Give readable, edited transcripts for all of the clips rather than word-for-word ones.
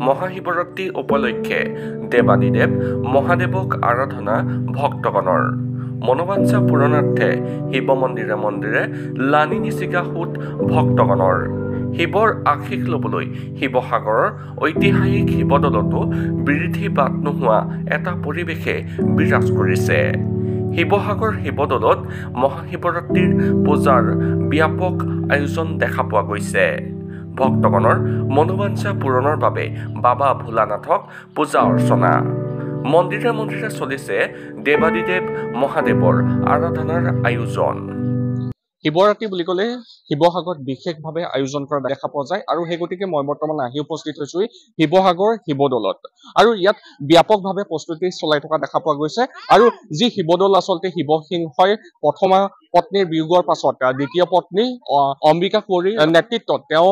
মহাশিৱৰাত্ৰি উপলক্ষে দেৱাদিদেৱ মহাদেৱক আৰাধনা ভক্তগণৰ মনোবাঞ্ছা পূৰণাৰ্থে শিৱ মন্দিৰে মন্দিৰে লানি নিচিকা সুত ভক্তগণৰ শিৱৰ আশীষ ল'বলৈ শিৱসাগৰৰ ঐতিহাসিক শিৱদৌলতো বিৰিধি বাট নোহোৱা এটা পৰিৱেশে বিৰাজ কৰিছে। শিৱসাগৰ শিৱদৌলত মহাশিৱৰাত্ৰিৰ পূজাৰ ব্যাপক আয়োজন দেখা পোৱা গৈছে। ভক্তগণৰ মনোবাঞ্ছা পূৰণৰ বাবে বাবা ভোলানাথক পূজা অৰ্চনা। মন্দিৰে মন্দিৰে চলিছে দেৱাদিদেৱ মহাদেৱৰ আৰাধনাৰ আয়োজন। শিৱৰাত্ৰি বুলি ক'লে শিৱসাগৰত বিশেষভাৱে আয়োজন কৰা দেখা পোৱা যায় আৰু সেই গতিকে মই বৰ্তমান আহি উপস্থিত হৈছো শিৱসাগৰ শিৱদৌলত আৰু ইয়াত ব্যাপকভাৱে প্ৰস্তুতি চলাই থকা দেখা পোৱা গৈছে আৰু যি শিৱদৌল আচলতে শিৱসিংহই প্ৰথমা পত্নীৰ বিয়োগৰ পাছত দ্বিতীয় পত্নী অম্বিকা কোঁৱৰীৰ নেতৃত্বত তেওঁ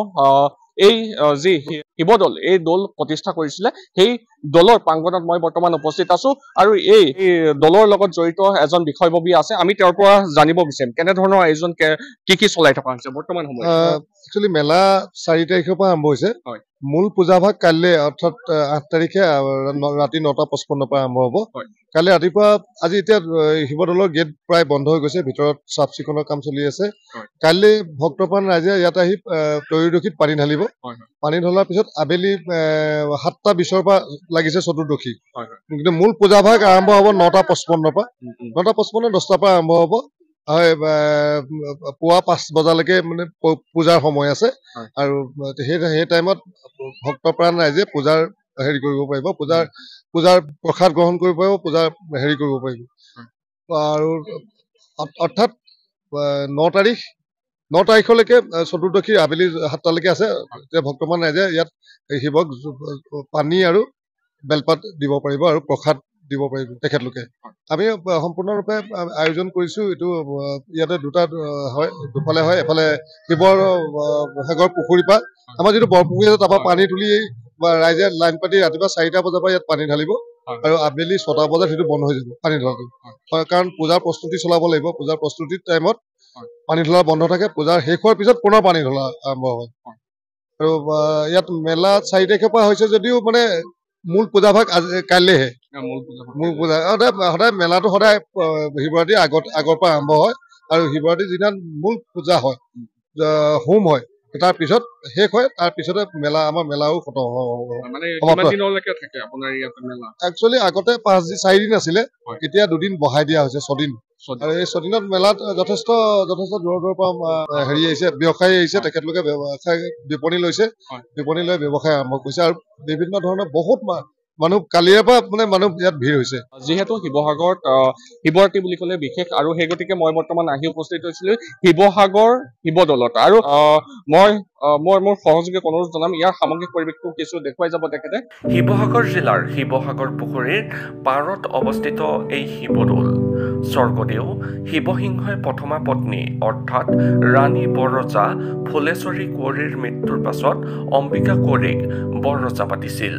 এই যি শিৱদৌল এই দৌল প্ৰতিষ্ঠা কৰিছিলে সেই দৌলৰ প্ৰাংগণত মই বৰ্তমান উপস্থিত আছো আৰু এই দৌলৰ লগত জড়িত এজন বিষয়ববী আছে আমি তেওঁৰ পৰা জানিব বিচাৰিম কেনেধৰণৰ আয়োজন কি চলাই থকা হৈছে বৰ্তমান সময়ত। একচুৱেলি মেলা 4 তাৰিখৰ পৰা আৰম্ভ হৈছে। মূল পূজাভাগ কাইলৈ অৰ্থাৎ 8 তাৰিখে ৰাতি 9:55 পৰা আৰম্ভ হ'ব। কালি ৰাতিপুৱা আজি এতিয়া শিৱদৌলৰ গেট প্ৰায় বন্ধ হৈ গৈছে, ভিতৰত চাফ চিকুণৰ কাম চলি আছে। কাইলৈ ভক্তপ্ৰাণ ৰাইজে ইয়াত আহি ত্ৰয়োদশীত পানী ঢালিব। পানী ঢলাৰ পিছত আবেলি 7:20 পৰা লাগিছে চতুৰ্দশী, কিন্তু মূল পূজাভাগ আৰম্ভ হ'ব 9:55 পৰা। 9:55 10টাৰ পৰা আৰম্ভ হ'ব। হয়, পুৱা 5 বজালৈকে মানে পূজাৰ সময় আছে আৰু সেই টাইমত ভক্তপ্ৰাণ ৰাইজে পূজাৰ হেৰি কৰিব পাৰিব, পূজাৰ প্ৰসাদ গ্ৰহণ কৰিব পাৰিব, পূজাৰ হেৰি কৰিব পাৰিব। আৰু অৰ্থাৎ 9 তাৰিখলৈকে চতুৰ্দশী আবেলি 7টালৈকে আছে। এতিয়া ভক্তপ্ৰাণ ৰাইজে ইয়াত শিৱক পানী আৰু বেলপাত দিব পাৰিব আৰু প্ৰসাদ দিব পাৰিব তেখেতলোকে। আমি সম্পূৰ্ণৰূপে আয়োজন কৰিছো। এইটো ইয়াতে দুটা হয়, দুফালে হয়। এফালে শিৱসাগৰ পুখুৰীৰ পৰা আমাৰ যিটো বৰপুখুৰী আছে তাৰ পৰা পানী তুলি ৰাইজে লাইন পাতি ৰাতিপুৱা 4টা বজাৰ পৰা ইয়াত পানী ঢালিব আৰু আবেলি 6টা বজাত সেইটো বন্ধ হৈ যাব পানী ঢলাটো। কাৰণ পূজাৰ প্ৰস্তুতি চলাব লাগিব। পূজাৰ প্ৰস্তুতিৰ টাইমত পানী ঢলা বন্ধ থাকে। পূজাৰ শেষ হোৱাৰ পিছত পুনৰ পানী ঢলা আৰম্ভ হয়। আৰু ইয়াত মেলা 4 তাৰিখৰ পৰা হৈছে যদিও মানে মূল পূজাভাগ কাইলৈহে। মূল পূজা সদায় মেলাটো সদায় শিৱৰাত্ৰিৰ আগৰ পৰা আৰম্ভ হয় আৰু শিৱৰাত্ৰিৰ যিদিনা মূল পূজা হয়, হোম হয়, তাৰ পিছত শেষ হয়। তাৰ পিছতে আমাৰ মেলাও খতম হ'ব। একচুৱেলি আগতে 4 দিন আছিলে, এতিয়া 2 দিন বঢ়াই দিয়া হৈছে 6 দিন। আৰু এই 6 দিনত মেলাত যথেষ্ট দূৰৰ পৰা হেৰি আহিছে, ব্যৱসায়ী আহিছে। তেখেতলোকে বিপণী লৈছে, বিপণী লৈ ব্যৱসায় আৰম্ভ কৰিছে আৰু বিভিন্ন ধৰণৰ বহুত মানুহ কালিৰে পৰা মানে মানুহ ইয়াত ভিৰ হৈছে। যিহেতু শিৱসাগৰত শিৱৰাত্ৰি বুলি ক'লে বিশেষ আৰু সেই গতিকে মই বৰ্তমান আহি উপস্থিত হৈছিলো শিৱসাগৰ শিৱদৌলত আৰু মই মোৰ সহযোগীক অনুৰোধ জনাম ইয়াৰ সামগ্ৰিক পৰিৱেশটো কিছু দেখুৱাই যাব তেখেতে। শিৱসাগৰ জিলাৰ শিৱসাগৰ পুখুৰীৰ পাৰত অৱস্থিত এই শিৱদৌল স্বৰ্গদেউ শিৱসিংহই প্ৰথমা পত্নী অৰ্থাৎ ৰাণী বৰৰজা ফুলেশ্বৰী কোঁৱৰীৰ মৃত্যুৰ পাছত অম্বিকা কোঁৱৰীক বৰৰজা পাতিছিল।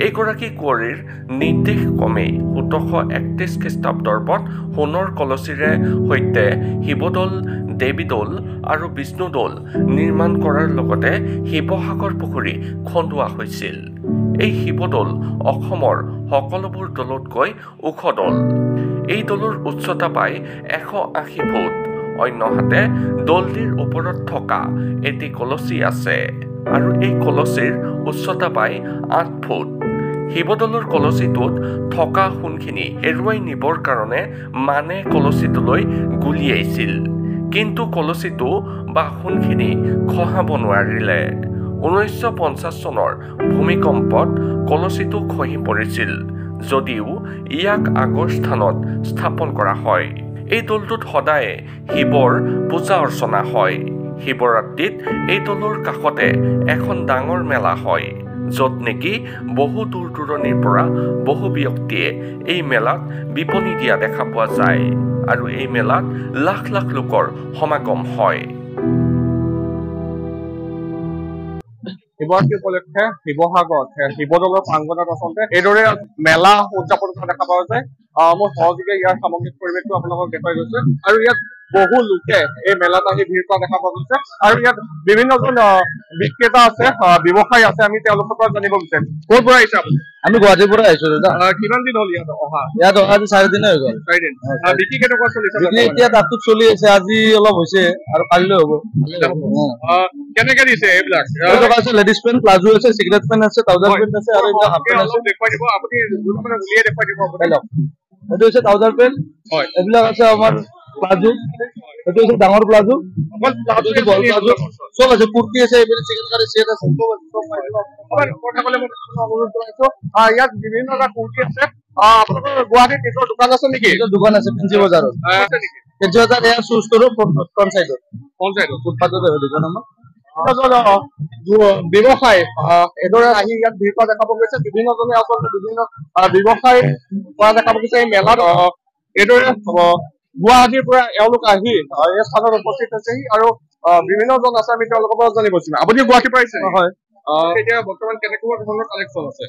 এইগৰাকী কোঁৱৰীৰ নিৰ্দেশ ক্ৰমে 1731 খ্ৰীষ্টাব্দৰ পৰত সোণৰ কলচীৰে সৈতে শিৱদৌল, দেৱীদৌল আৰু বিষ্ণুদৌল নিৰ্মাণ কৰাৰ লগতে শিৱসাগৰ পুখুৰী খন্দোৱা হৈছিল। এই শিৱদৌল অসমৰ সকলোবোৰ দৌলতকৈ ওখ দৌল। এই দৌলৰ উচ্চতা প্ৰায় 180 ফুট। অন্যহাতে দৌলটিৰ ওপৰত থকা এটি কলচী আছে আৰু এই কলচীৰ উচ্চতা প্ৰায় 8 ফুট। শিৱদৌলৰ কলচীটোত থকা সোণখিনি এৰুৱাই নিবৰ কাৰণে মানে কলচীটোলৈ গুলিয়াইছিল, কিন্তু কলচীটো বা সোণখিনি খহাব নোৱাৰিলে। 1950 চনৰ ভূমিকম্পত কলচীটো খহি পৰিছিল যদিও ইয়াক আগৰ স্থানত স্থাপন কৰা হয়। এই দৌলটোত সদায় শিৱৰ পূজা অৰ্চনা হয়। শিৱৰাত্ৰিত এই দৌলৰ কাষতে এখন ডাঙৰ মেলা হয়, য'ত নেকি বহু দূৰ দূৰণিৰ পৰা বহু ব্যক্তিয়ে এই মেলাত বিপণী দিয়া দেখা পোৱা যায় আৰু এই মেলাত লাখ লাখ লোকৰ সমাগম হয়। শিৱৰাত্ৰি উপলক্ষে শিৱসাগৰত শিৱদৌলৰ প্ৰাংগণত আচলতে এইদৰে মেলা উদযাপন কৰা দেখা পোৱা যায়। মোৰ সহযোগে ইয়াৰ সামগ্ৰিক পৰিৱেশটো আপোনালোকক দেখুৱাই গৈছে আৰু ইয়াত বহু লোকে এই মেলাত আহি ভিৰ কৰা দেখা পোৱা গৈছে আৰু ইয়াত বিভিন্নজন বিক্ৰেতা আছে, ব্যৱসায়ী আছে। আমি তেওঁলোকৰ পৰা জানিব বিচাৰিম, ক'ৰ পৰা আহিছে আপুনি? আমি গুৱাহাটীৰ পৰা আহিছো দাদা। কিমান দিন হ'ল ইয়াত অহা? ইয়াত অহা 4 দিন হৈ গ'ল। 4 দিন। বিক্ৰী কেনেকুৱা চলিছে? এতিয়া তাতটোত চলি আছে, আজি অলপ হৈছে আৰু কালিলৈ হ'ব। কেনেকে দিছে এইবিলাক? লেডিজ পেণ্ট, প্লাজো আছে, চিগৰেট পেণ্ট আছে, ট্ৰাউজাৰ পেণ্ট আছে আৰু এইবিলাক হাফ পেণ্ট আছে। দেখুৱাই দিব আপুনি, উলিয়াই দেখুৱাই দিব। এইটো হৈছে ট্ৰাউজাৰ পেণ্ট, এইবিলাক আছে আমাৰ প্লাজো, এইটো হৈছে ডাঙৰ প্লাজো, চব আছে, কুৰ্তি আছে, এইবিলাক চিকেন কাৰী ছেট আছে। ইয়াত বিভিন্ন এটা কুৰ্তি আছে। আপোনালোকৰ গুৱাহাটীত নিজৰ দোকান আছে নেকি? দোকান আছে ফেঞ্চি বজাৰত। ফেঞ্চি বজাৰ এয়া চুজ কৰো ফ্ৰণ্ট চাইডত, ফুটপাথত দোকান আমাৰ। ব্যৱসায় এইদৰে আহি ইয়াত ভিৰ কৰা দেখা পোৱা গৈছে। বিভিন্নজনে আচলতে বিভিন্ন ব্যৱসায় কৰা দেখা পোৱা গৈছে। এই মেলাত এইদৰে গুৱাহাটীৰ পৰা এওঁলোক আহি এই স্থানত উপস্থিত হৈছেহি আৰু বিভিন্নজন আছে। আমি তেওঁলোকৰ পৰা জানিব বিচাৰিম। আপুনি গুৱাহাটীৰ পৰা আহিছে? হয়। এতিয়া বৰ্তমান কেনেকুৱা ধৰণৰ কালেকশ্যন আছে?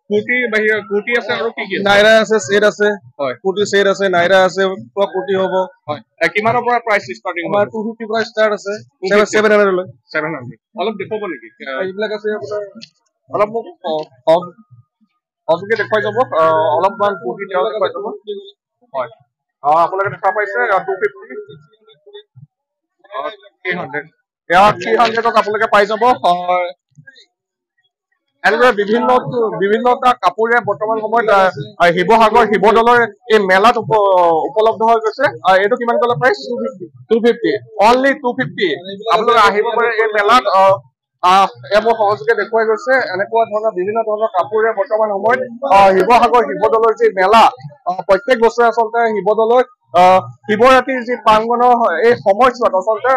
কুৰ্তিৰ বাহিৰে কুৰ্তি আছে আৰু কি কি? নাইৰা আছে, ছেট আছে, কুৰ্তি ছেট আছে, নাইৰা আছে, পুৰা কুৰ্তি হ'ব। কিমানৰ পৰা প্ৰাইচ ষ্টাৰ্টিং? আমাৰ 250 পৰা ষ্টাৰ্ট আছে, 700 লৈ। 700। অলপ দেখুৱাব নেকি? এইবিলাক আছে আপোনাৰ, অলপ মোক সহযোগে দেখুৱাই যাব। অলপমান কুৰ্তি দেখুৱাই যাব। হয়, আপোনালোকে দেখা পাইছে 250, 300। 300ত আপোনালোকে পাই যাব। এনেদৰে বিভিন্নটা কাপোৰে বৰ্তমান সময়ত শিৱসাগৰ শিৱদৌলৰ এই মেলাত উপলব্ধ হৈ গৈছে। এইটো কিমান ক'লে প্ৰাইচ? 250। অনলি 250 আপোনালোকে আহিব পাৰে এই মেলাত। মোৰ সহযোগে দেখুৱাই গৈছে এনেকুৱা ধৰণৰ বিভিন্ন ধৰণৰ কাপোৰে বৰ্তমান সময়ত শিৱসাগৰ শিৱদৌলৰ যি মেলা, প্ৰত্যেক বছৰে আচলতে শিৱদৌলৰ শিৱৰাত্ৰিৰ যি প্ৰাংগণৰ এই সময়ছোৱাত আচলতে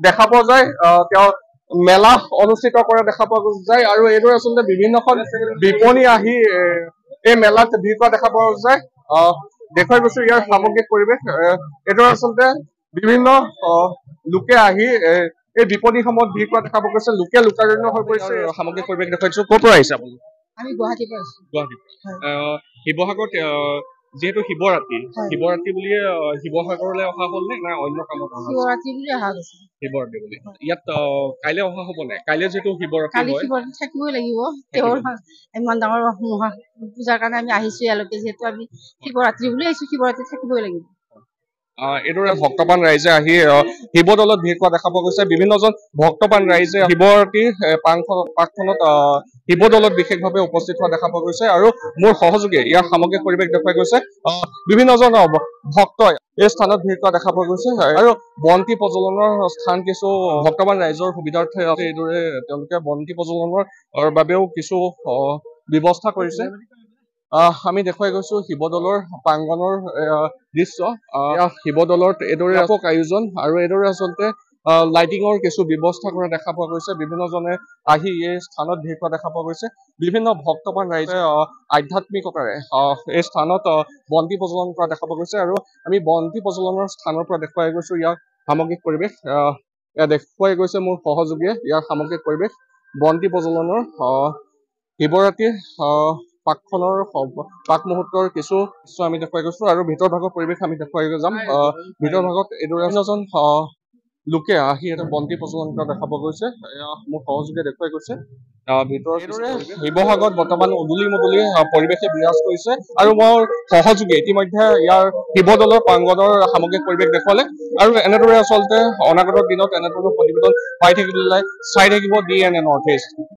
দেখা পোৱা যায়। তেওঁ মেলা অনুষ্ঠিত কৰা দেখা পোৱা যায় আৰু এইদৰে আচলতে বিভিন্নখন বিপণী আহি এই মেলাত ভিৰ কৰা দেখা পোৱা যায়। দেখুৱাই গৈছো ইয়াৰ সামগ্ৰিক পৰিৱেশ। এইদৰে আচলতে বিভিন্ন লোকে আহি এই বিপণীসমূহত ভিৰ কৰা দেখা পোৱা গৈছে। লোকে লোকাৰণ্য হৈ পৰিছে। সামগ্ৰিক পৰিৱেশ দেখুৱাইছো। ক'ৰ পৰা আহিছে আপুনি? আমি গুৱাহাটীৰ পৰা আহিছো। গুৱাহাটীৰ। শিৱসাগৰত যিহেতু শিৱৰাত্ৰি বুলিয়ে শিৱসাগৰলৈ অহা হ'ল নে অন্য কামত? শিৱৰাত্ৰি বুলি অহা গৈছে। শিৱৰাত্ৰি বুলি ইয়াত কাইলৈ অহা হ'ব নে? কাইলৈ যিহেতু শিৱৰাত্ৰি হয়, শিৱৰাত্ৰি থাকিবই লাগিব। তেওঁৰ ইমান ডাঙৰ পূজাৰ কাৰণে আমি আহিছো ইয়ালৈকে, যিহেতু আমি শিৱৰাত্ৰি বুলি আহিছো, শিৱৰাত্ৰি থাকিবই লাগিব। এইদৰে ভক্তবান ৰাইজে আহি শিৱদৌলত ভিৰ কৰা দেখা পোৱা গৈছে। বিভিন্নজন ভক্তবান ৰাইজে শিৱৰাত্ৰিৰ প্ৰাকখনত শিৱদৌলত বিশেষভাৱে উপস্থিত হোৱা দেখা পোৱা গৈছে আৰু মোৰ সহযোগে ইয়াৰ সামগ্ৰিক পৰিৱেশ দেখুৱাই গৈছে। বিভিন্নজন ভক্তই এই স্থানত ভিৰ কৰা দেখা পোৱা গৈছে আৰু বন্তি প্ৰজ্বলনৰ স্থান কিছু ভক্তবান ৰাইজৰ সুবিধাৰ্থে এইদৰে তেওঁলোকে বন্তি প্ৰজ্বলনৰ বাবেও কিছু ব্যৱস্থা কৰিছে। আমি দেখুৱাই গৈছো শিৱদৌলৰ প্ৰাংগণৰ দৃশ্য। শিৱদৌলত এইদৰে ব্যাপক আয়োজন আৰু এইদৰে আচলতে লাইটিঙৰ কিছু ব্যৱস্থা কৰা দেখা পোৱা গৈছে। বিভিন্নজনে আহি এই স্থানত ভিৰ কৰা দেখা পোৱা গৈছে। বিভিন্ন ভক্তবান ৰাইজে আধ্যাত্মিকতাৰে এই স্থানত বন্তি প্ৰজ্বলন কৰা দেখা পোৱা গৈছে আৰু আমি বন্তি প্ৰজ্বলনৰ স্থানৰ পৰা দেখুৱাই গৈছো ইয়াৰ সামগ্ৰিক পৰিৱেশ। দেখুৱাই গৈছে মোৰ সহযোগীয়ে ইয়াৰ সামগ্ৰিক পৰিৱেশ বন্তি প্ৰজ্বলনৰ শিৱৰাত্ৰিৰ প্ৰাক মুহূৰ্তৰ কিছু আমি দেখুৱাই গৈছো আৰু ভিতৰ ভাগৰ পৰিৱেশ আমি দেখুৱাই যাম। ভিতৰ ভাগত এইদৰে এজন লোকে আহি এটা বন্তি প্ৰজ্বলন কৰা দেখা পোৱা গৈছে। মোৰ সহযোগে দেখুৱাই গৈছে ভিতৰত শিৱসাগৰত বৰ্তমান উদুলি মুদুলি পৰিৱেশে বিৰাজ কৰিছে আৰু মোৰ সহযোগে ইতিমধ্যে ইয়াৰ শিৱদৌলৰ প্ৰাংগণৰ সামগ্ৰিক পৰিৱেশ দেখুৱালে আৰু এনেদৰে আচলতে অনাগত দিনত এনেধৰণৰ প্ৰতিবেদন পাই থাকিবলৈ চাই থাকিব DNN নৰ্থ ইষ্ট।